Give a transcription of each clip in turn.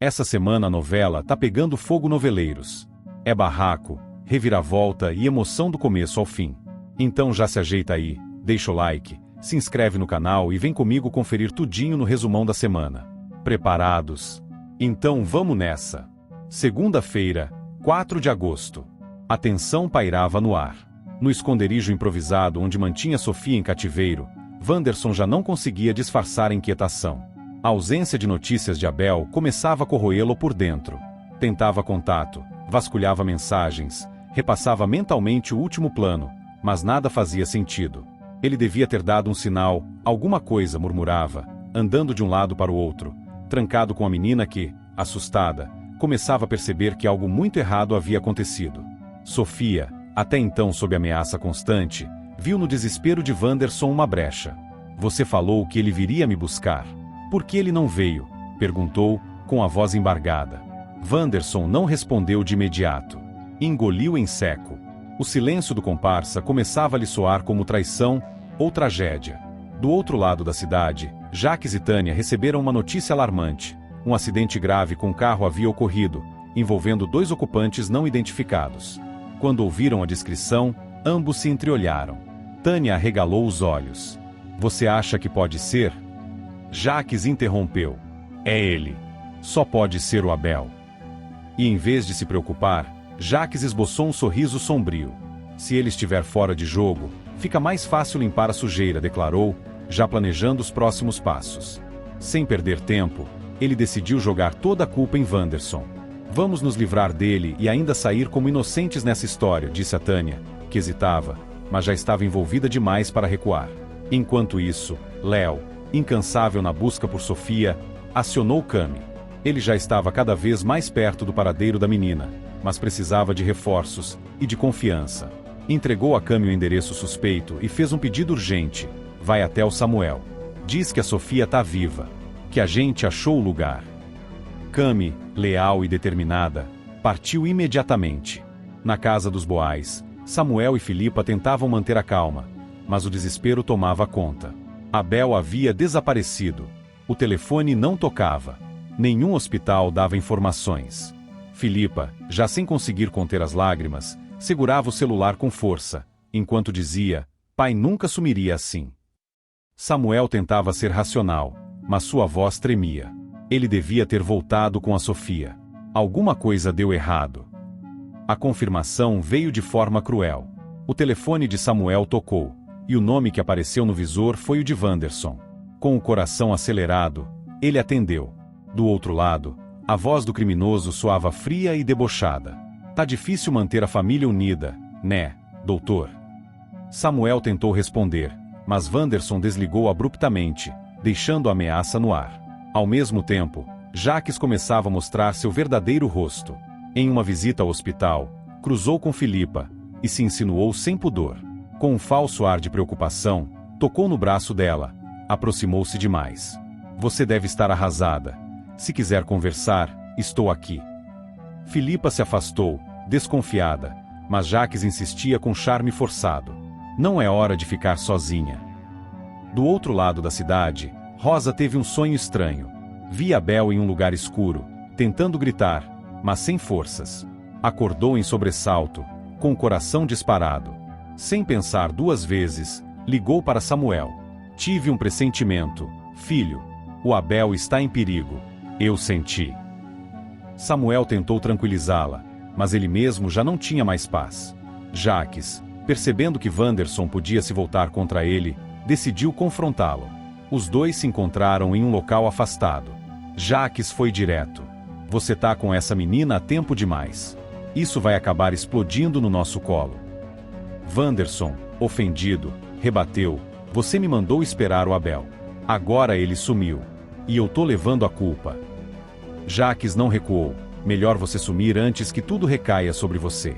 Essa semana a novela tá pegando fogo noveleiros. É barraco, reviravolta e emoção do começo ao fim. Então já se ajeita aí, deixa o like, se inscreve no canal e vem comigo conferir tudinho no resumão da semana. Preparados? Então vamos nessa! Segunda-feira, 4 de agosto. A tensão pairava no ar. No esconderijo improvisado onde mantinha Sofia em cativeiro, Wanderson já não conseguia disfarçar a inquietação. A ausência de notícias de Abel começava a corroê-lo por dentro. Tentava contato, vasculhava mensagens, repassava mentalmente o último plano, mas nada fazia sentido. Ele devia ter dado um sinal, alguma coisa, murmurava, andando de um lado para o outro, trancado com a menina que, assustada, começava a perceber que algo muito errado havia acontecido. Sofia, até então sob ameaça constante, viu no desespero de Wanderson uma brecha. Você falou que ele viria me buscar. Por que ele não veio? Perguntou, com a voz embargada. Wanderson não respondeu de imediato. Engoliu em seco. O silêncio do comparsa começava a lhe soar como traição ou tragédia. Do outro lado da cidade, Jaques e Tânia receberam uma notícia alarmante. Um acidente grave com carro havia ocorrido, envolvendo 2 ocupantes não identificados. Quando ouviram a descrição, ambos se entreolharam. Tânia arregalou os olhos. Você acha que pode ser? Jaques interrompeu. É ele. Só pode ser o Abel. E em vez de se preocupar, Jaques esboçou um sorriso sombrio. Se ele estiver fora de jogo, fica mais fácil limpar a sujeira, declarou, já planejando os próximos passos. Sem perder tempo, ele decidiu jogar toda a culpa em Wanderson. Vamos nos livrar dele e ainda sair como inocentes nessa história, disse a Tânia, que hesitava, mas já estava envolvida demais para recuar. Enquanto isso, Léo, incansável na busca por Sofia, acionou Cami. Ele já estava cada vez mais perto do paradeiro da menina, mas precisava de reforços e de confiança. Entregou a Cami o endereço suspeito e fez um pedido urgente. Vai até o Samuel. Diz que a Sofia tá viva, que a gente achou o lugar. Cami, leal e determinada, partiu imediatamente. Na casa dos Boais, Samuel e Filipa tentavam manter a calma, mas o desespero tomava conta. Abel havia desaparecido. O telefone não tocava. Nenhum hospital dava informações. Filipa, já sem conseguir conter as lágrimas, segurava o celular com força, enquanto dizia, pai nunca sumiria assim. Samuel tentava ser racional, mas sua voz tremia. Ele devia ter voltado com a Sofia. Alguma coisa deu errado. A confirmação veio de forma cruel. O telefone de Samuel tocou, e o nome que apareceu no visor foi o de Wanderson. Com o coração acelerado, ele atendeu. Do outro lado, a voz do criminoso soava fria e debochada. Tá difícil manter a família unida, né, doutor? Samuel tentou responder, mas Wanderson desligou abruptamente, deixando a ameaça no ar. Ao mesmo tempo, Jaques começava a mostrar seu verdadeiro rosto. Em uma visita ao hospital, cruzou com Filipa e se insinuou sem pudor. Com um falso ar de preocupação, tocou no braço dela, aproximou-se demais. Você deve estar arrasada. Se quiser conversar, estou aqui. Filipa se afastou, desconfiada, mas Jaques insistia com charme forçado. Não é hora de ficar sozinha. Do outro lado da cidade, Rosa teve um sonho estranho. Via Abel em um lugar escuro, tentando gritar, mas sem forças. Acordou em sobressalto, com o coração disparado. Sem pensar 2 vezes, ligou para Samuel. Tive um pressentimento, filho. O Abel está em perigo. Eu senti. Samuel tentou tranquilizá-la, mas ele mesmo já não tinha mais paz. Jaques, percebendo que Wanderson podia se voltar contra ele, decidiu confrontá-lo. Os dois se encontraram em um local afastado. Jaques foi direto. Você tá com essa menina há tempo demais. Isso vai acabar explodindo no nosso colo. Wanderson, ofendido, rebateu. Você me mandou esperar o Abel. Agora ele sumiu. E eu tô levando a culpa. Jaques não recuou. Melhor você sumir antes que tudo recaia sobre você.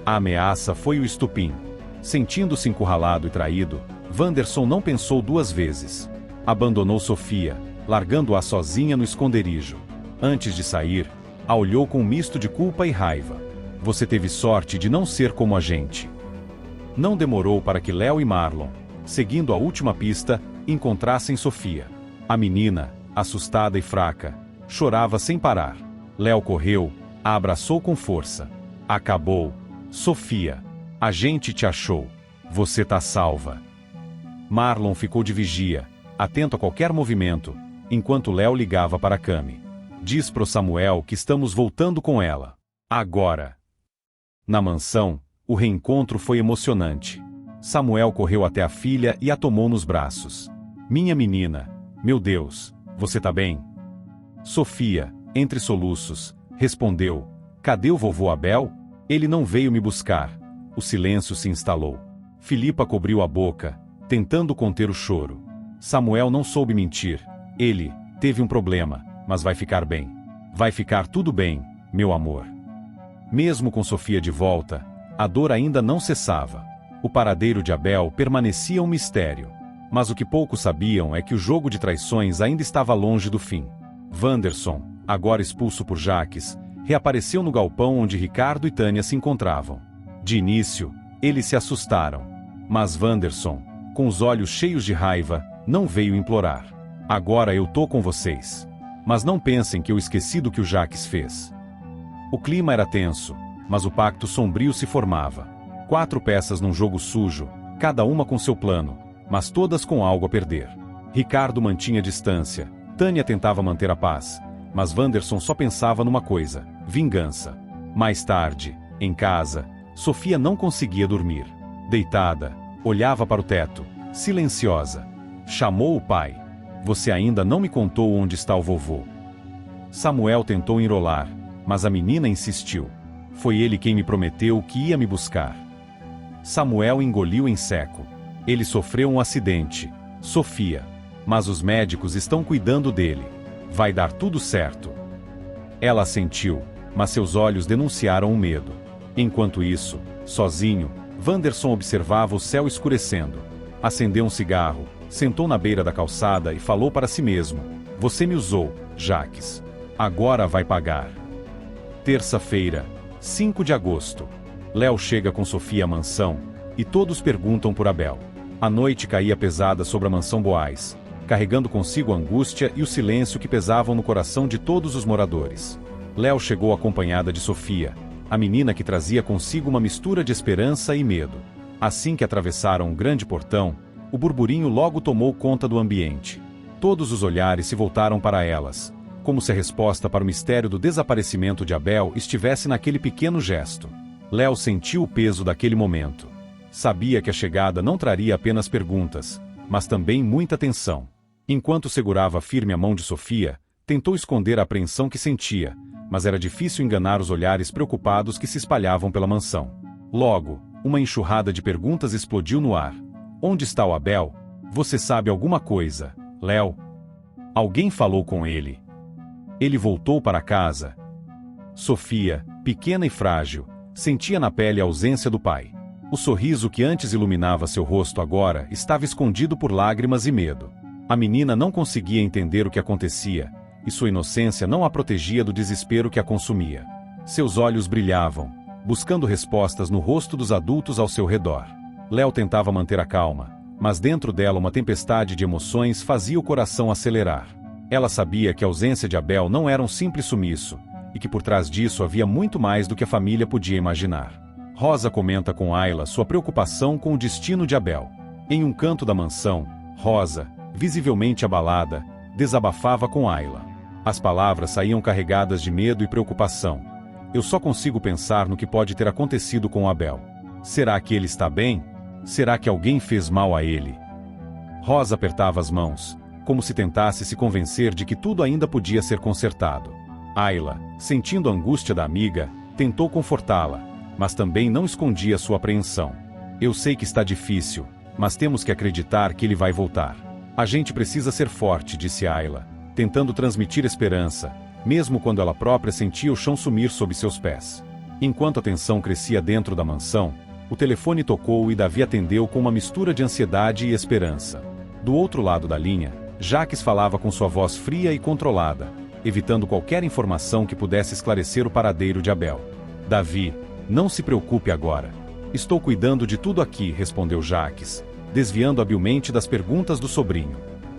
A ameaça foi o estupim. Sentindo-se encurralado e traído, Wanderson não pensou 2 vezes. Abandonou Sofia, largando-a sozinha no esconderijo. Antes de sair, a olhou com um misto de culpa e raiva. Você teve sorte de não ser como a gente. Não demorou para que Léo e Marlon, seguindo a última pista, encontrassem Sofia. A menina, assustada e fraca, Chorava sem parar. Léo correu, a abraçou com força. Acabou. Sofia. A gente te achou. Você tá salva. Marlon ficou de vigia, atento a qualquer movimento, enquanto Léo ligava para Cami. Diz pro Samuel que estamos voltando com ela. Agora. Na mansão, o reencontro foi emocionante. Samuel correu até a filha e a tomou nos braços. Minha menina, meu Deus, você tá bem? Sofia, entre soluços, respondeu: cadê o vovô Abel? Ele não veio me buscar. O silêncio se instalou. Filipa cobriu a boca, tentando conter o choro. Samuel não soube mentir. Ele teve um problema, mas vai ficar bem. Vai ficar tudo bem, meu amor. Mesmo com Sofia de volta, a dor ainda não cessava. O paradeiro de Abel permanecia um mistério. Mas o que poucos sabiam é que o jogo de traições ainda estava longe do fim. Wanderson, agora expulso por Jaques, reapareceu no galpão onde Ricardo e Tânia se encontravam. De início, eles se assustaram. Mas Wanderson, com os olhos cheios de raiva, não veio implorar. Agora eu tô com vocês. Mas não pensem que eu esqueci do que o Jaques fez. O clima era tenso, mas o pacto sombrio se formava. 4 peças num jogo sujo, cada uma com seu plano, mas todas com algo a perder. Ricardo mantinha distância, Tânia tentava manter a paz, mas Wanderson só pensava numa coisa: vingança. Mais tarde, em casa, Sofia não conseguia dormir. Deitada, olhava para o teto, silenciosa. Chamou o pai. Você ainda não me contou onde está o vovô. Samuel tentou enrolar, mas a menina insistiu. Foi ele quem me prometeu que ia me buscar. Samuel engoliu em seco. Ele sofreu um acidente, Sofia. Mas os médicos estão cuidando dele. Vai dar tudo certo. Ela assentiu, mas seus olhos denunciaram o medo. Enquanto isso, sozinho, Wanderson observava o céu escurecendo. Acendeu um cigarro, sentou na beira da calçada e falou para si mesmo: você me usou, Jaques. Agora vai pagar. Terça-feira, 5 de agosto. Léo chega com Sofia à mansão, e todos perguntam por Abel. A noite caía pesada sobre a mansão Boaz, carregando consigo a angústia e o silêncio que pesavam no coração de todos os moradores. Léo chegou acompanhada de Sofia, a menina que trazia consigo uma mistura de esperança e medo. Assim que atravessaram um grande portão, o burburinho logo tomou conta do ambiente. Todos os olhares se voltaram para elas, como se a resposta para o mistério do desaparecimento de Abel estivesse naquele pequeno gesto. Léo sentiu o peso daquele momento. Sabia que a chegada não traria apenas perguntas, mas também muita tensão. Enquanto segurava firme a mão de Sofia, tentou esconder a apreensão que sentia, mas era difícil enganar os olhares preocupados que se espalhavam pela mansão. Logo, uma enxurrada de perguntas explodiu no ar. Onde está o Abel? Você sabe alguma coisa, Léo? Alguém falou com ele. Ele voltou para casa. Sofia, pequena e frágil, sentia na pele a ausência do pai. O sorriso que antes iluminava seu rosto agora estava escondido por lágrimas e medo. A menina não conseguia entender o que acontecia, e sua inocência não a protegia do desespero que a consumia. Seus olhos brilhavam, buscando respostas no rosto dos adultos ao seu redor. Léo tentava manter a calma, mas dentro dela uma tempestade de emoções fazia o coração acelerar. Ela sabia que a ausência de Abel não era um simples sumiço, e que por trás disso havia muito mais do que a família podia imaginar. Rosa comenta com Ayla sua preocupação com o destino de Abel. Em um canto da mansão, Rosa, visivelmente abalada, desabafava com Ayla. As palavras saíam carregadas de medo e preocupação. Eu só consigo pensar no que pode ter acontecido com Abel. Será que ele está bem? Será que alguém fez mal a ele? Rosa apertava as mãos, como se tentasse se convencer de que tudo ainda podia ser consertado. Ayla, sentindo a angústia da amiga, tentou confortá-la, mas também não escondia sua apreensão. Eu sei que está difícil, mas temos que acreditar que ele vai voltar. A gente precisa ser forte, disse Ayla, tentando transmitir esperança, mesmo quando ela própria sentia o chão sumir sob seus pés. Enquanto a tensão crescia dentro da mansão, o telefone tocou e Davi atendeu com uma mistura de ansiedade e esperança. Do outro lado da linha, Jaques falava com sua voz fria e controlada, evitando qualquer informação que pudesse esclarecer o paradeiro de Abel. Davi, não se preocupe agora. Estou cuidando de tudo aqui, respondeu Jaques, desviando habilmente das perguntas do sobrinho.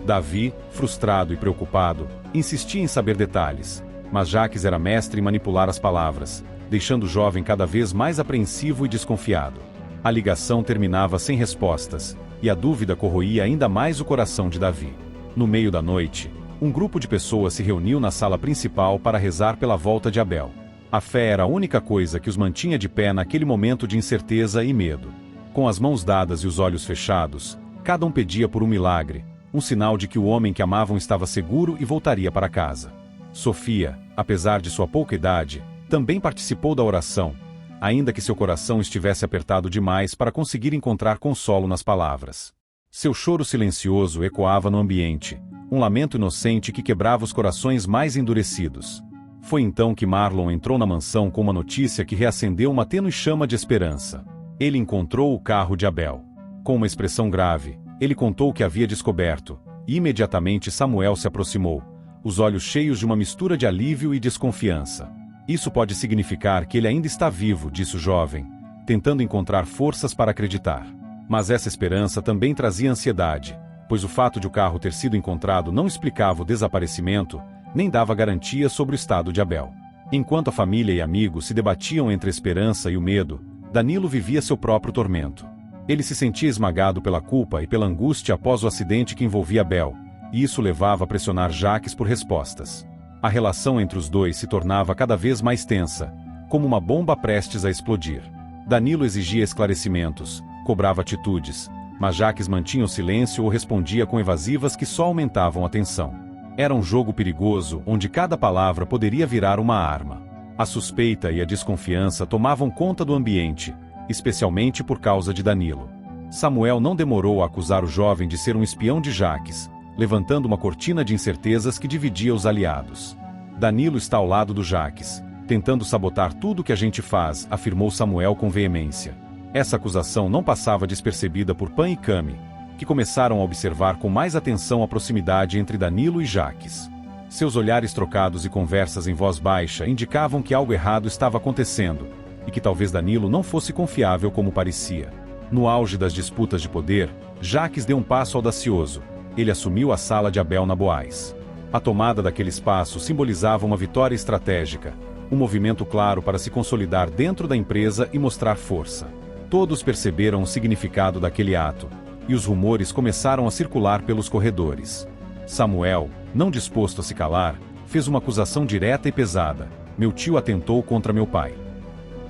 Davi, frustrado e preocupado, insistia em saber detalhes, mas Jacques era mestre em manipular as palavras, deixando o jovem cada vez mais apreensivo e desconfiado. A ligação terminava sem respostas, e a dúvida corroía ainda mais o coração de Davi. No meio da noite, um grupo de pessoas se reuniu na sala principal para rezar pela volta de Abel. A fé era a única coisa que os mantinha de pé naquele momento de incerteza e medo. Com as mãos dadas e os olhos fechados, cada um pedia por um milagre, um sinal de que o homem que amavam estava seguro e voltaria para casa. Sofia, apesar de sua pouca idade, também participou da oração, ainda que seu coração estivesse apertado demais para conseguir encontrar consolo nas palavras. Seu choro silencioso ecoava no ambiente, um lamento inocente que quebrava os corações mais endurecidos. Foi então que Marlon entrou na mansão com uma notícia que reacendeu uma tênue chama de esperança. Ele encontrou o carro de Abel. Com uma expressão grave, ele contou o que havia descoberto, e imediatamente Samuel se aproximou, os olhos cheios de uma mistura de alívio e desconfiança. Isso pode significar que ele ainda está vivo, disse o jovem, tentando encontrar forças para acreditar. Mas essa esperança também trazia ansiedade, pois o fato de o carro ter sido encontrado não explicava o desaparecimento, nem dava garantia sobre o estado de Abel. Enquanto a família e amigos se debatiam entre a esperança e o medo, Danilo vivia seu próprio tormento. Ele se sentia esmagado pela culpa e pela angústia após o acidente que envolvia Abel, e isso levava a pressionar Jacques por respostas. A relação entre os dois se tornava cada vez mais tensa, como uma bomba prestes a explodir. Danilo exigia esclarecimentos, cobrava atitudes, mas Jacques mantinha o silêncio ou respondia com evasivas que só aumentavam a tensão. Era um jogo perigoso onde cada palavra poderia virar uma arma. A suspeita e a desconfiança tomavam conta do ambiente, especialmente por causa de Danilo. Samuel não demorou a acusar o jovem de ser um espião de Jacques, levantando uma cortina de incertezas que dividia os aliados. Danilo está ao lado do Jacques, tentando sabotar tudo o que a gente faz, afirmou Samuel com veemência. Essa acusação não passava despercebida por Pan e Cami, que começaram a observar com mais atenção a proximidade entre Danilo e Jacques. Seus olhares trocados e conversas em voz baixa indicavam que algo errado estava acontecendo, e que talvez Danilo não fosse confiável como parecia. No auge das disputas de poder, Jacques deu um passo audacioso. Ele assumiu a sala de Abel Naboais. A tomada daquele espaço simbolizava uma vitória estratégica, um movimento claro para se consolidar dentro da empresa e mostrar força. Todos perceberam o significado daquele ato, e os rumores começaram a circular pelos corredores. Samuel, não disposto a se calar, fez uma acusação direta e pesada: "Meu tio atentou contra meu pai."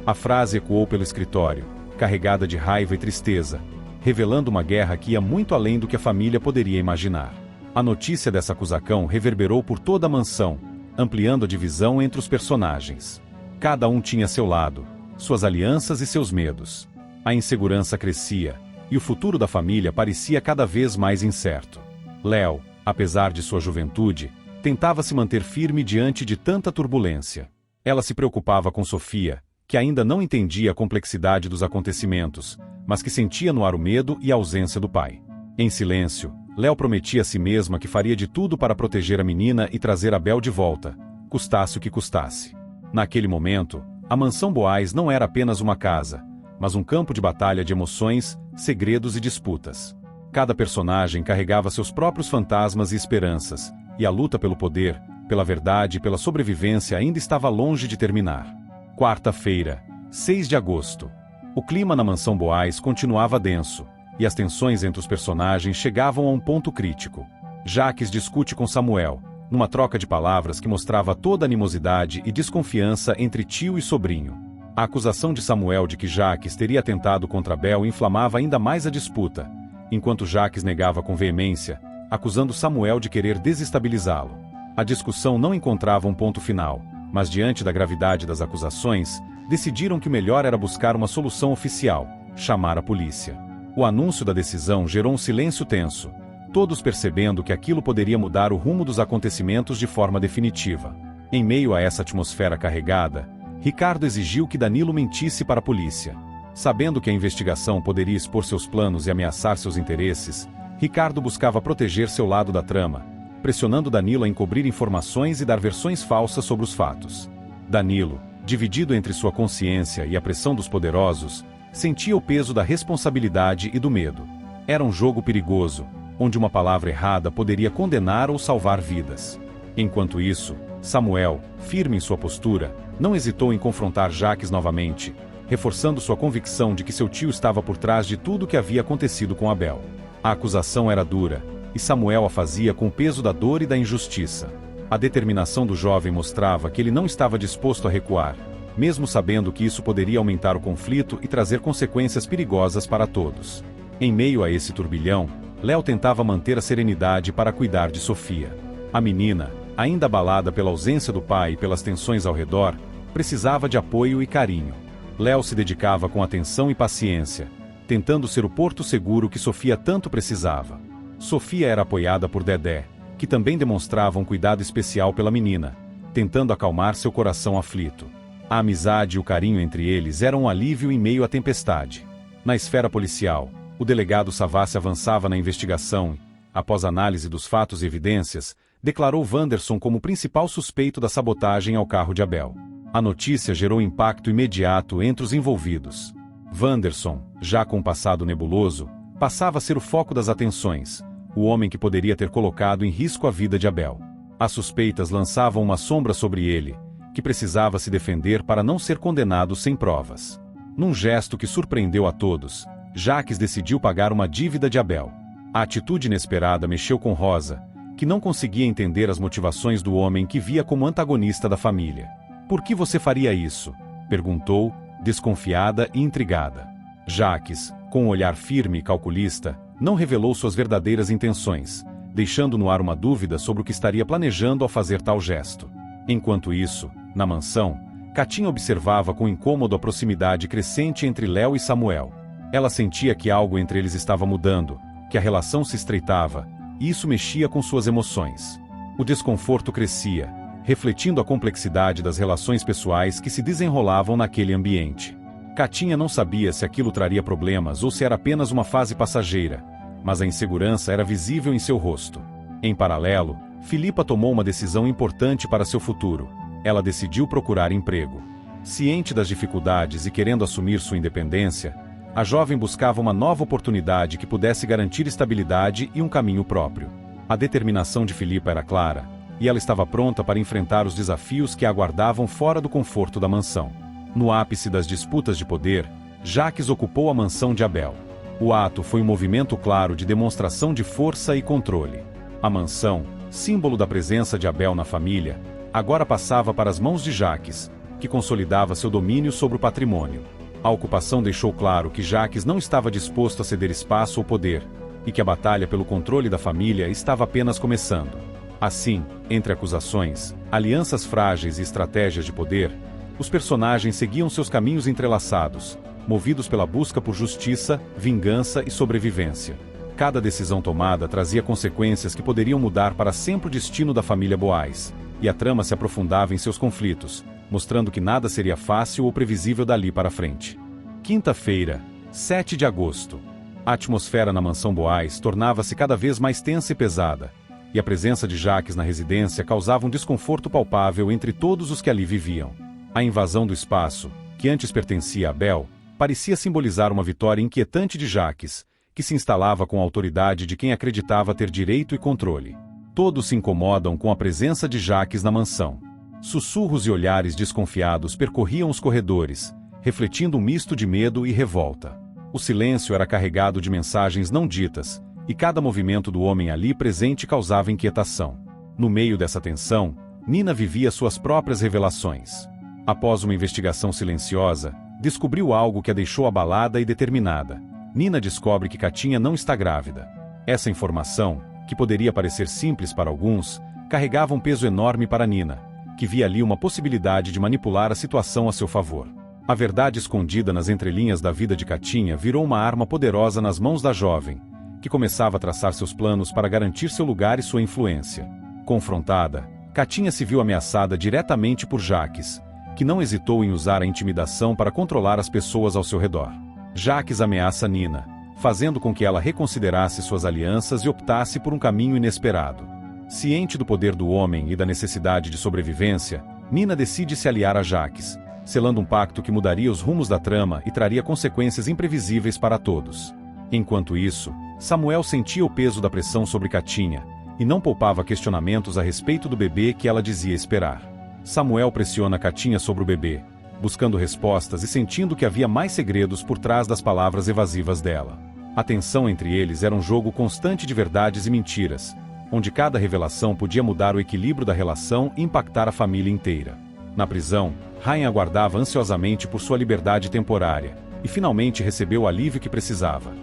A frase ecoou pelo escritório, carregada de raiva e tristeza, revelando uma guerra que ia muito além do que a família poderia imaginar. A notícia dessa acusação reverberou por toda a mansão, ampliando a divisão entre os personagens. Cada um tinha seu lado, suas alianças e seus medos. A insegurança crescia, e o futuro da família parecia cada vez mais incerto. Léo, apesar de sua juventude, tentava se manter firme diante de tanta turbulência. Ela se preocupava com Sofia, que ainda não entendia a complexidade dos acontecimentos, mas que sentia no ar o medo e a ausência do pai. Em silêncio, Léo prometia a si mesma que faria de tudo para proteger a menina e trazer Abel de volta, custasse o que custasse. Naquele momento, a mansão Boais não era apenas uma casa, mas um campo de batalha de emoções, segredos e disputas. Cada personagem carregava seus próprios fantasmas e esperanças, e a luta pelo poder, pela verdade e pela sobrevivência ainda estava longe de terminar. Quarta-feira, 6 de agosto. O clima na mansão Boais continuava denso, e as tensões entre os personagens chegavam a um ponto crítico. Jacques discute com Samuel, numa troca de palavras que mostrava toda a animosidade e desconfiança entre tio e sobrinho. A acusação de Samuel de que Jacques teria atentado contra Abel inflamava ainda mais a disputa, enquanto Jacques negava com veemência, acusando Samuel de querer desestabilizá-lo. A discussão não encontrava um ponto final, mas diante da gravidade das acusações, decidiram que o melhor era buscar uma solução oficial, chamar a polícia. O anúncio da decisão gerou um silêncio tenso, todos percebendo que aquilo poderia mudar o rumo dos acontecimentos de forma definitiva. Em meio a essa atmosfera carregada, Ricardo exigiu que Danilo mentisse para a polícia. Sabendo que a investigação poderia expor seus planos e ameaçar seus interesses, Ricardo buscava proteger seu lado da trama, pressionando Danilo a encobrir informações e dar versões falsas sobre os fatos. Danilo, dividido entre sua consciência e a pressão dos poderosos, sentia o peso da responsabilidade e do medo. Era um jogo perigoso, onde uma palavra errada poderia condenar ou salvar vidas. Enquanto isso, Samuel, firme em sua postura, não hesitou em confrontar Jacques novamente, reforçando sua convicção de que seu tio estava por trás de tudo o que havia acontecido com Abel. A acusação era dura, e Samuel a fazia com o peso da dor e da injustiça. A determinação do jovem mostrava que ele não estava disposto a recuar, mesmo sabendo que isso poderia aumentar o conflito e trazer consequências perigosas para todos. Em meio a esse turbilhão, Léo tentava manter a serenidade para cuidar de Sofia. A menina, ainda abalada pela ausência do pai e pelas tensões ao redor, precisava de apoio e carinho. Léo se dedicava com atenção e paciência, tentando ser o porto seguro que Sofia tanto precisava. Sofia era apoiada por Dedé, que também demonstrava um cuidado especial pela menina, tentando acalmar seu coração aflito. A amizade e o carinho entre eles eram um alívio em meio à tempestade. Na esfera policial, o delegado Savassi avançava na investigação e, após análise dos fatos e evidências, declarou Wanderson como principal suspeito da sabotagem ao carro de Abel. A notícia gerou impacto imediato entre os envolvidos. Wanderson, já com um passado nebuloso, passava a ser o foco das atenções, o homem que poderia ter colocado em risco a vida de Abel. As suspeitas lançavam uma sombra sobre ele, que precisava se defender para não ser condenado sem provas. Num gesto que surpreendeu a todos, Jacques decidiu pagar uma dívida de Abel. A atitude inesperada mexeu com Rosa, que não conseguia entender as motivações do homem que via como antagonista da família. "Por que você faria isso?" perguntou, desconfiada e intrigada. Jacques, com um olhar firme e calculista, não revelou suas verdadeiras intenções, deixando no ar uma dúvida sobre o que estaria planejando ao fazer tal gesto. Enquanto isso, na mansão, Catinha observava com incômodo a proximidade crescente entre Léo e Samuel. Ela sentia que algo entre eles estava mudando, que a relação se estreitava, e isso mexia com suas emoções. O desconforto crescia, refletindo a complexidade das relações pessoais que se desenrolavam naquele ambiente. Catinha não sabia se aquilo traria problemas ou se era apenas uma fase passageira, mas a insegurança era visível em seu rosto. Em paralelo, Filipa tomou uma decisão importante para seu futuro. Ela decidiu procurar emprego. Ciente das dificuldades e querendo assumir sua independência, a jovem buscava uma nova oportunidade que pudesse garantir estabilidade e um caminho próprio. A determinação de Filipa era clara, e ela estava pronta para enfrentar os desafios que a aguardavam fora do conforto da mansão. No ápice das disputas de poder, Jacques ocupou a mansão de Abel. O ato foi um movimento claro de demonstração de força e controle. A mansão, símbolo da presença de Abel na família, agora passava para as mãos de Jacques, que consolidava seu domínio sobre o patrimônio. A ocupação deixou claro que Jacques não estava disposto a ceder espaço ou poder, e que a batalha pelo controle da família estava apenas começando. Assim, entre acusações, alianças frágeis e estratégias de poder, os personagens seguiam seus caminhos entrelaçados, movidos pela busca por justiça, vingança e sobrevivência. Cada decisão tomada trazia consequências que poderiam mudar para sempre o destino da família Boaz, e a trama se aprofundava em seus conflitos, mostrando que nada seria fácil ou previsível dali para frente. Quinta-feira, 7 de agosto. A atmosfera na mansão Boaz tornava-se cada vez mais tensa e pesada, e a presença de Jacques na residência causava um desconforto palpável entre todos os que ali viviam. A invasão do espaço, que antes pertencia a Abel, parecia simbolizar uma vitória inquietante de Jacques, que se instalava com a autoridade de quem acreditava ter direito e controle. Todos se incomodam com a presença de Jacques na mansão. Sussurros e olhares desconfiados percorriam os corredores, refletindo um misto de medo e revolta. O silêncio era carregado de mensagens não ditas, e cada movimento do homem ali presente causava inquietação. No meio dessa tensão, Nina vivia suas próprias revelações. Após uma investigação silenciosa, descobriu algo que a deixou abalada e determinada. Nina descobre que Catinha não está grávida. Essa informação, que poderia parecer simples para alguns, carregava um peso enorme para Nina, que via ali uma possibilidade de manipular a situação a seu favor. A verdade escondida nas entrelinhas da vida de Catinha virou uma arma poderosa nas mãos da jovem, que começava a traçar seus planos para garantir seu lugar e sua influência. Confrontada, Catinha se viu ameaçada diretamente por Jacques, que não hesitou em usar a intimidação para controlar as pessoas ao seu redor. Jacques ameaça Nina, fazendo com que ela reconsiderasse suas alianças e optasse por um caminho inesperado. Ciente do poder do homem e da necessidade de sobrevivência, Nina decide se aliar a Jacques, selando um pacto que mudaria os rumos da trama e traria consequências imprevisíveis para todos. Enquanto isso, Samuel sentia o peso da pressão sobre Katinha, e não poupava questionamentos a respeito do bebê que ela dizia esperar. Samuel pressiona Katinha sobre o bebê, buscando respostas e sentindo que havia mais segredos por trás das palavras evasivas dela. A tensão entre eles era um jogo constante de verdades e mentiras, onde cada revelação podia mudar o equilíbrio da relação e impactar a família inteira. Na prisão, Ryan aguardava ansiosamente por sua liberdade temporária, e finalmente recebeu o alívio que precisava.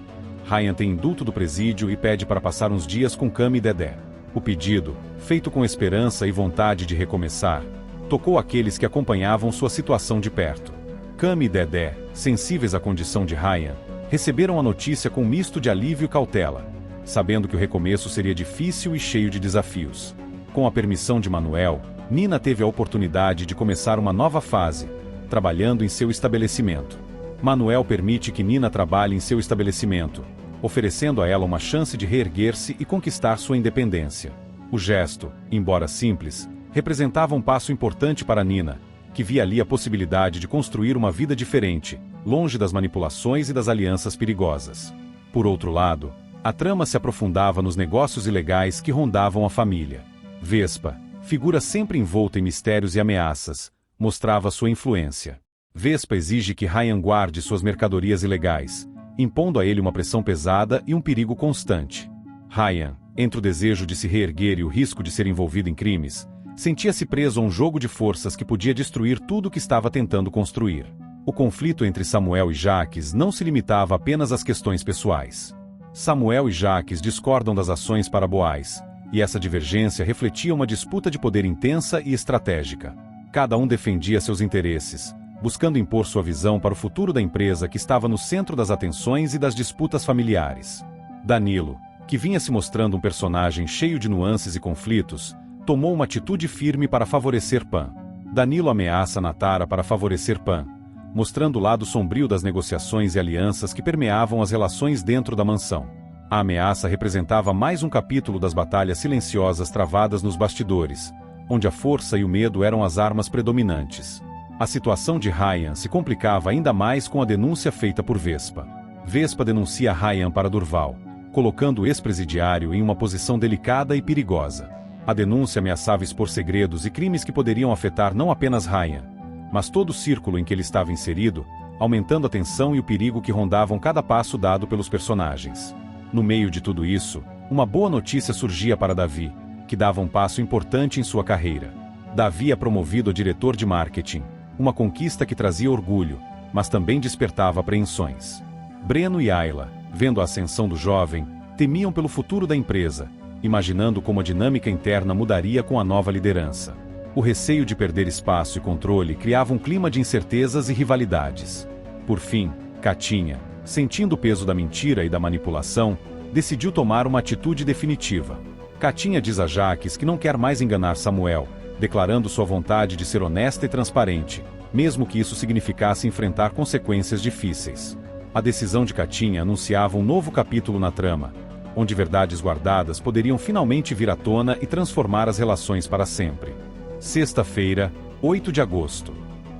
Ryan tem indulto do presídio e pede para passar uns dias com Cami e Dedé. O pedido, feito com esperança e vontade de recomeçar, tocou aqueles que acompanhavam sua situação de perto. Cami e Dedé, sensíveis à condição de Ryan, receberam a notícia com um misto de alívio e cautela, sabendo que o recomeço seria difícil e cheio de desafios. Com a permissão de Manuel, Nina teve a oportunidade de começar uma nova fase, trabalhando em seu estabelecimento. Manuel permite que Nina trabalhe em seu estabelecimento, oferecendo a ela uma chance de reerguer-se e conquistar sua independência. O gesto, embora simples, representava um passo importante para Nina, que via ali a possibilidade de construir uma vida diferente, longe das manipulações e das alianças perigosas. Por outro lado, a trama se aprofundava nos negócios ilegais que rondavam a família. Vespa, figura sempre envolta em mistérios e ameaças, mostrava sua influência. Vespa exige que Ryan guarde suas mercadorias ilegais, impondo a ele uma pressão pesada e um perigo constante. Ryan, entre o desejo de se reerguer e o risco de ser envolvido em crimes, sentia-se preso a um jogo de forças que podia destruir tudo o que estava tentando construir. O conflito entre Samuel e Jacques não se limitava apenas às questões pessoais. Samuel e Jacques discordam das ações para Boaz, e essa divergência refletia uma disputa de poder intensa e estratégica. Cada um defendia seus interesses, buscando impor sua visão para o futuro da empresa que estava no centro das atenções e das disputas familiares. Danilo, que vinha se mostrando um personagem cheio de nuances e conflitos, tomou uma atitude firme para favorecer Pan. Danilo ameaça Natara para favorecer Pan, mostrando o lado sombrio das negociações e alianças que permeavam as relações dentro da mansão. A ameaça representava mais um capítulo das batalhas silenciosas travadas nos bastidores, onde a força e o medo eram as armas predominantes. A situação de Ryan se complicava ainda mais com a denúncia feita por Vespa. Vespa denuncia Ryan para Durval, colocando o ex-presidiário em uma posição delicada e perigosa. A denúncia ameaçava expor segredos e crimes que poderiam afetar não apenas Ryan, mas todo o círculo em que ele estava inserido, aumentando a tensão e o perigo que rondavam cada passo dado pelos personagens. No meio de tudo isso, uma boa notícia surgia para Davi, que dava um passo importante em sua carreira. Davi é promovido a diretor de marketing, uma conquista que trazia orgulho, mas também despertava apreensões. Breno e Ayla, vendo a ascensão do jovem, temiam pelo futuro da empresa, imaginando como a dinâmica interna mudaria com a nova liderança. O receio de perder espaço e controle criava um clima de incertezas e rivalidades. Por fim, Katinha, sentindo o peso da mentira e da manipulação, decidiu tomar uma atitude definitiva. Katinha diz a Jacques que não quer mais enganar Samuel, declarando sua vontade de ser honesta e transparente, mesmo que isso significasse enfrentar consequências difíceis. A decisão de Katinha anunciava um novo capítulo na trama, onde verdades guardadas poderiam finalmente vir à tona e transformar as relações para sempre. Sexta-feira, 8 de agosto.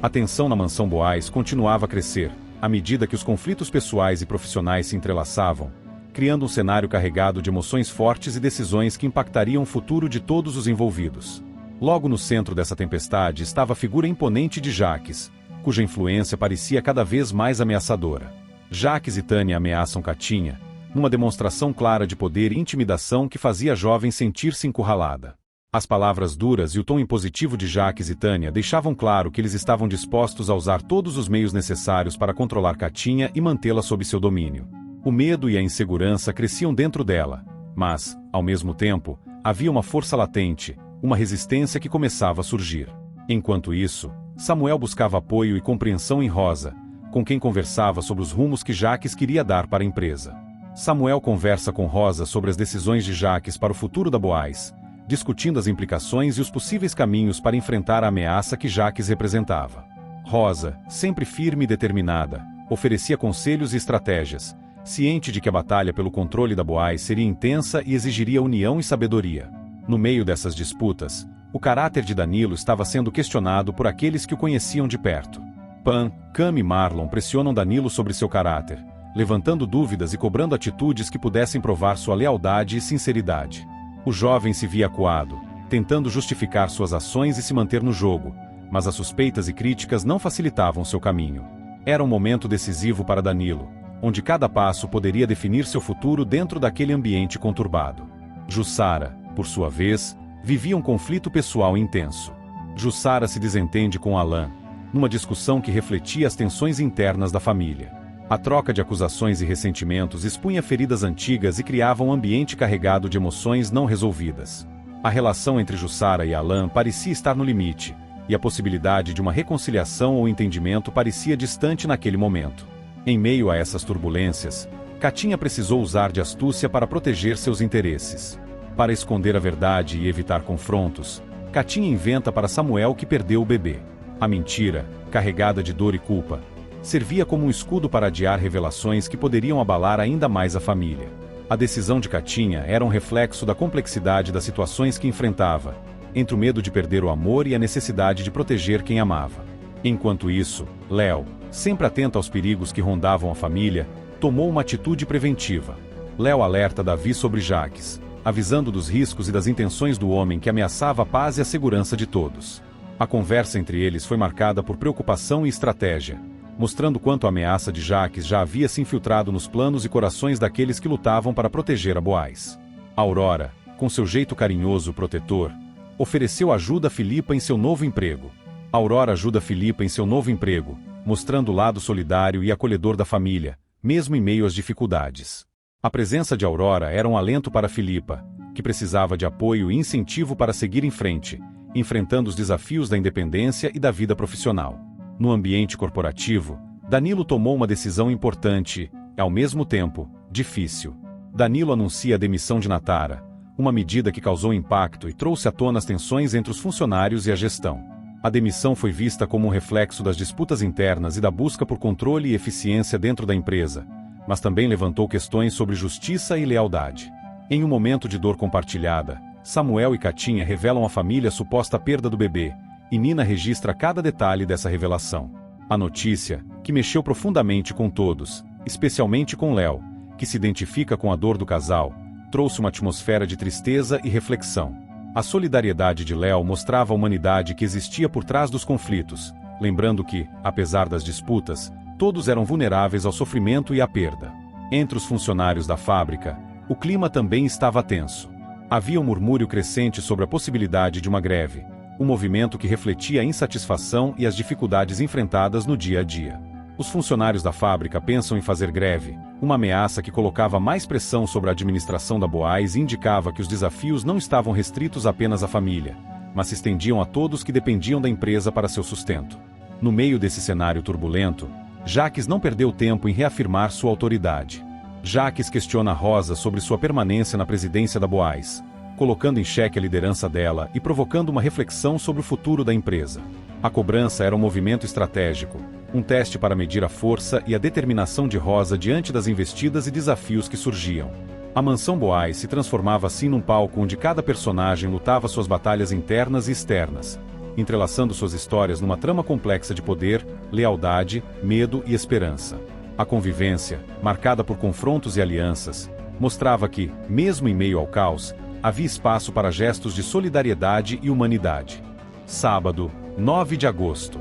A tensão na mansão Boaz continuava a crescer, à medida que os conflitos pessoais e profissionais se entrelaçavam, criando um cenário carregado de emoções fortes e decisões que impactariam o futuro de todos os envolvidos. Logo no centro dessa tempestade estava a figura imponente de Jacques, cuja influência parecia cada vez mais ameaçadora. Jacques e Tânia ameaçam Katinha, numa demonstração clara de poder e intimidação que fazia a jovem sentir-se encurralada. As palavras duras e o tom impositivo de Jacques e Tânia deixavam claro que eles estavam dispostos a usar todos os meios necessários para controlar Katinha e mantê-la sob seu domínio. O medo e a insegurança cresciam dentro dela, mas, ao mesmo tempo, havia uma força latente, uma resistência que começava a surgir. Enquanto isso, Samuel buscava apoio e compreensão em Rosa, com quem conversava sobre os rumos que Jacques queria dar para a empresa. Samuel conversa com Rosa sobre as decisões de Jacques para o futuro da Boaz, discutindo as implicações e os possíveis caminhos para enfrentar a ameaça que Jacques representava. Rosa, sempre firme e determinada, oferecia conselhos e estratégias, ciente de que a batalha pelo controle da Boaz seria intensa e exigiria união e sabedoria. No meio dessas disputas, o caráter de Danilo estava sendo questionado por aqueles que o conheciam de perto. Pan, Cam e Marlon pressionam Danilo sobre seu caráter, levantando dúvidas e cobrando atitudes que pudessem provar sua lealdade e sinceridade. O jovem se via acuado, tentando justificar suas ações e se manter no jogo, mas as suspeitas e críticas não facilitavam seu caminho. Era um momento decisivo para Danilo, onde cada passo poderia definir seu futuro dentro daquele ambiente conturbado. Jussara, por sua vez, vivia um conflito pessoal intenso. Jussara se desentende com Alain, numa discussão que refletia as tensões internas da família. A troca de acusações e ressentimentos expunha feridas antigas e criava um ambiente carregado de emoções não resolvidas. A relação entre Jussara e Alain parecia estar no limite, e a possibilidade de uma reconciliação ou entendimento parecia distante naquele momento. Em meio a essas turbulências, Catinha precisou usar de astúcia para proteger seus interesses. Para esconder a verdade e evitar confrontos, Catinha inventa para Samuel que perdeu o bebê. A mentira, carregada de dor e culpa, servia como um escudo para adiar revelações que poderiam abalar ainda mais a família. A decisão de Catinha era um reflexo da complexidade das situações que enfrentava, entre o medo de perder o amor e a necessidade de proteger quem amava. Enquanto isso, Léo, sempre atento aos perigos que rondavam a família, tomou uma atitude preventiva. Léo alerta Davi sobre Jaques, avisando dos riscos e das intenções do homem que ameaçava a paz e a segurança de todos. A conversa entre eles foi marcada por preocupação e estratégia, mostrando quanto a ameaça de Jaques já havia se infiltrado nos planos e corações daqueles que lutavam para proteger a Boaz. Aurora, com seu jeito carinhoso e protetor, ofereceu ajuda a Filipa em seu novo emprego. Aurora ajuda Filipa em seu novo emprego, mostrando o lado solidário e acolhedor da família, mesmo em meio às dificuldades. A presença de Aurora era um alento para Filipa, que precisava de apoio e incentivo para seguir em frente, enfrentando os desafios da independência e da vida profissional. No ambiente corporativo, Danilo tomou uma decisão importante e, ao mesmo tempo, difícil. Danilo anuncia a demissão de Natara, uma medida que causou impacto e trouxe à tona as tensões entre os funcionários e a gestão. A demissão foi vista como um reflexo das disputas internas e da busca por controle e eficiência dentro da empresa, mas também levantou questões sobre justiça e lealdade. Em um momento de dor compartilhada, Samuel e Catinha revelam à família a suposta perda do bebê, e Nina registra cada detalhe dessa revelação. A notícia, que mexeu profundamente com todos, especialmente com Léo, que se identifica com a dor do casal, trouxe uma atmosfera de tristeza e reflexão. A solidariedade de Léo mostrava a humanidade que existia por trás dos conflitos, lembrando que, apesar das disputas, todos eram vulneráveis ao sofrimento e à perda. Entre os funcionários da fábrica, o clima também estava tenso. Havia um murmúrio crescente sobre a possibilidade de uma greve, um movimento que refletia a insatisfação e as dificuldades enfrentadas no dia a dia. Os funcionários da fábrica pensam em fazer greve, uma ameaça que colocava mais pressão sobre a administração da Boaz e indicava que os desafios não estavam restritos apenas à família, mas se estendiam a todos que dependiam da empresa para seu sustento. No meio desse cenário turbulento, Jaques não perdeu tempo em reafirmar sua autoridade. Jaques questiona Rosa sobre sua permanência na presidência da Boaz, colocando em xeque a liderança dela e provocando uma reflexão sobre o futuro da empresa. A cobrança era um movimento estratégico, um teste para medir a força e a determinação de Rosa diante das investidas e desafios que surgiam. A mansão Boaz se transformava assim num palco onde cada personagem lutava suas batalhas internas e externas, entrelaçando suas histórias numa trama complexa de poder, lealdade, medo e esperança. A convivência, marcada por confrontos e alianças, mostrava que, mesmo em meio ao caos, havia espaço para gestos de solidariedade e humanidade. Sábado, 9 de agosto.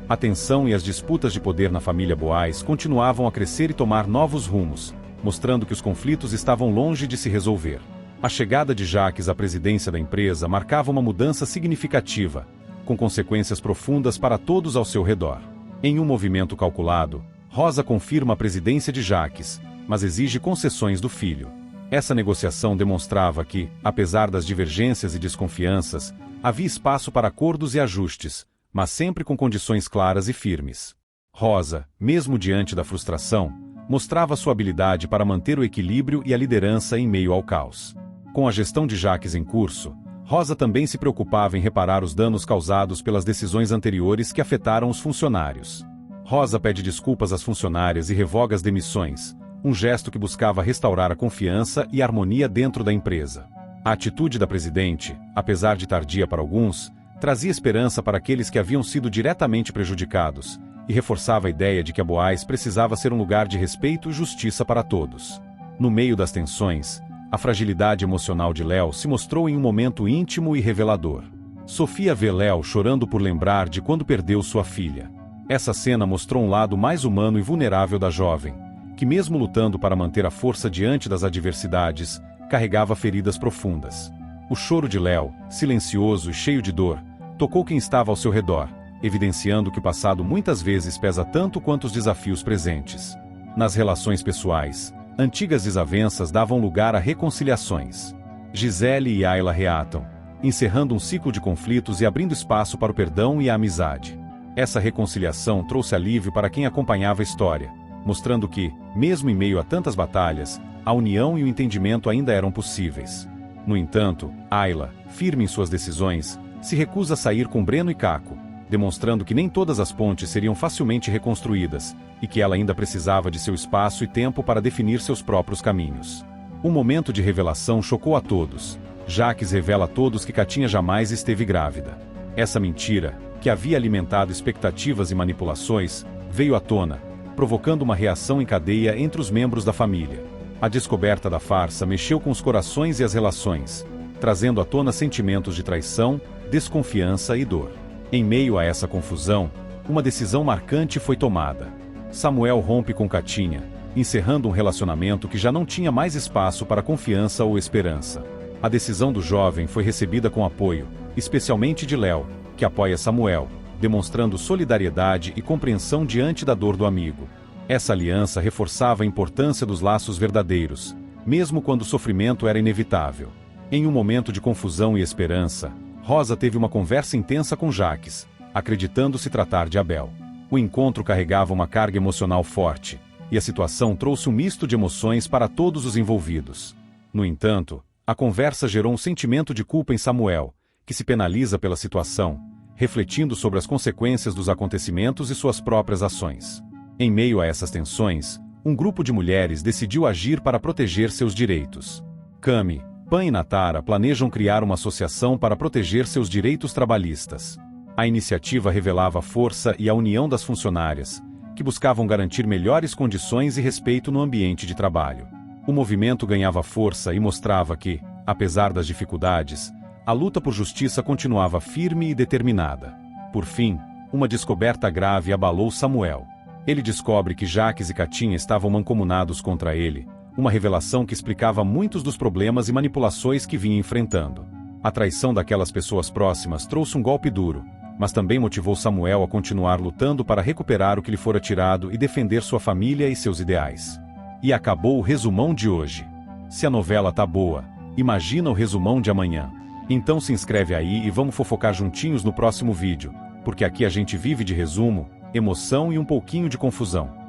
A tensão e as disputas de poder na família Boaz continuavam a crescer e tomar novos rumos, mostrando que os conflitos estavam longe de se resolver. A chegada de Jaques à presidência da empresa marcava uma mudança significativa, com consequências profundas para todos ao seu redor. Em um movimento calculado, Rosa confirma a presidência de Jaques, mas exige concessões do filho. Essa negociação demonstrava que, apesar das divergências e desconfianças, havia espaço para acordos e ajustes, mas sempre com condições claras e firmes. Rosa, mesmo diante da frustração, mostrava sua habilidade para manter o equilíbrio e a liderança em meio ao caos. Com a gestão de Jaques em curso, Rosa também se preocupava em reparar os danos causados pelas decisões anteriores que afetaram os funcionários. Rosa pede desculpas às funcionárias e revoga as demissões, um gesto que buscava restaurar a confiança e a harmonia dentro da empresa. A atitude da presidente, apesar de tardia para alguns, trazia esperança para aqueles que haviam sido diretamente prejudicados, e reforçava a ideia de que a Boaz precisava ser um lugar de respeito e justiça para todos. No meio das tensões, a fragilidade emocional de Léo se mostrou em um momento íntimo e revelador. Sofia vê Léo chorando por lembrar de quando perdeu sua filha. Essa cena mostrou um lado mais humano e vulnerável da jovem, que mesmo lutando para manter a força diante das adversidades, carregava feridas profundas. O choro de Léo, silencioso e cheio de dor, tocou quem estava ao seu redor, evidenciando que o passado muitas vezes pesa tanto quanto os desafios presentes. Nas relações pessoais, antigas desavenças davam lugar a reconciliações. Gisele e Ayla reatam, encerrando um ciclo de conflitos e abrindo espaço para o perdão e a amizade. Essa reconciliação trouxe alívio para quem acompanhava a história, mostrando que, mesmo em meio a tantas batalhas, a união e o entendimento ainda eram possíveis. No entanto, Ayla, firme em suas decisões, se recusa a sair com Breno e Caco, demonstrando que nem todas as pontes seriam facilmente reconstruídas, e que ela ainda precisava de seu espaço e tempo para definir seus próprios caminhos. Um momento de revelação chocou a todos. Jacques revela a todos que Katinha jamais esteve grávida. Essa mentira, que havia alimentado expectativas e manipulações, veio à tona, provocando uma reação em cadeia entre os membros da família. A descoberta da farsa mexeu com os corações e as relações, trazendo à tona sentimentos de traição, desconfiança e dor. Em meio a essa confusão, uma decisão marcante foi tomada. Samuel rompe com Katinha, encerrando um relacionamento que já não tinha mais espaço para confiança ou esperança. A decisão do jovem foi recebida com apoio, especialmente de Léo, que apoia Samuel, demonstrando solidariedade e compreensão diante da dor do amigo. Essa aliança reforçava a importância dos laços verdadeiros, mesmo quando o sofrimento era inevitável. Em um momento de confusão e esperança, Rosa teve uma conversa intensa com Jacques, acreditando se tratar de Abel. O encontro carregava uma carga emocional forte, e a situação trouxe um misto de emoções para todos os envolvidos. No entanto, a conversa gerou um sentimento de culpa em Samuel, que se penaliza pela situação, refletindo sobre as consequências dos acontecimentos e suas próprias ações. Em meio a essas tensões, um grupo de mulheres decidiu agir para proteger seus direitos. Cami, Pan e Natara planejam criar uma associação para proteger seus direitos trabalhistas. A iniciativa revelava a força e a união das funcionárias, que buscavam garantir melhores condições e respeito no ambiente de trabalho. O movimento ganhava força e mostrava que, apesar das dificuldades, a luta por justiça continuava firme e determinada. Por fim, uma descoberta grave abalou Samuel. Ele descobre que Jacques e Katinha estavam mancomunados contra ele, uma revelação que explicava muitos dos problemas e manipulações que vinha enfrentando. A traição daquelas pessoas próximas trouxe um golpe duro, mas também motivou Samuel a continuar lutando para recuperar o que lhe fora tirado e defender sua família e seus ideais. E acabou o resumão de hoje. Se a novela tá boa, imagina o resumão de amanhã. Então se inscreve aí e vamos fofocar juntinhos no próximo vídeo, porque aqui a gente vive de resumo, emoção e um pouquinho de confusão.